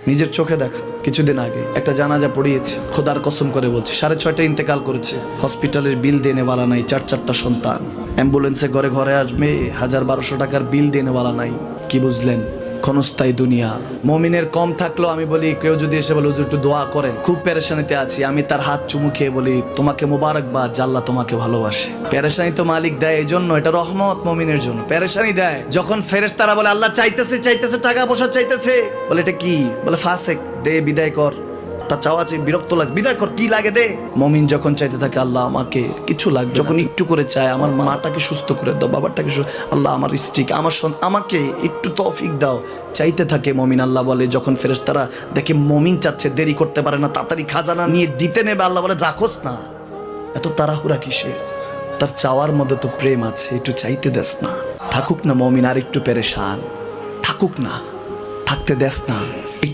নিজের চোখে দেখা কিছুদিন আগে একটা জানাজা পড়িয়েছে, খোদার কসম করে বলছে 6:30 ইন্তেকাল করেছে। হসপিটালের বিল দেনেওয়ালা নাই, 4 সন্তান, অ্যাম্বুলেন্সে ঘরে ঘরে আসবে, 1000-1200 টাকার বিল দেনেওয়ালা নাই। কি বুঝলেন? ক্ষণস্থায়ী দুনিয়া। মুমিনের কম থাকলেও আমি বলি, কেউ যদি এসে বলে হুজুর একটু দোয়া করেন, খুব পেরেশানিতে আছি, আমি তার হাত চুমু খেয়ে বলি তোমাকে মোবারকবাদ, আল্লাহ তোমাকে ভালোবাসে। পেরেশানি তো মালিক দেয়, এই জন্য এটা রহমত মুমিনের জন্য। পেরেশানি দেয় যখন ফেরেশতারা বলে আল্লাহ চাইতেছে টাকা পয়সা চাইতেছে, বলে এটা কি? বলে ফাসেক, দে বিদায় কর। তার চাওয়া চাই, বিরক্ত লাগে, বিদায় কর, কি লাগে দে। মুমিন যখন চাইতে থাকে আল্লাহ আমাকে কিছু লাগবে, যখন একটু করে চায় আমার মাটাকে সুস্থ করে দাও, বাবাটাকে আল্লাহ আমার স্ত্রীকে, আমার আমাকে একটু তৌফিক দাও, চাইতে থাকে মুমিন। আল্লাহ বলে যখন ফেরেশতারা দেখে মুমিন চাচ্ছে, দেরি করতে পারে না, তাড়াতাড়ি খাজানা নিয়ে দিতে নেবে, আল্লাহ বলে রাখোস না, এত তাড়াহুড়া কিসে? তার চাওয়ার মধ্যে তো প্রেম আছে, একটু চাইতে দেস না। থাকুক না মুমিন আর একটু পেরেশান, থাকুক না, থাকতে দেস না।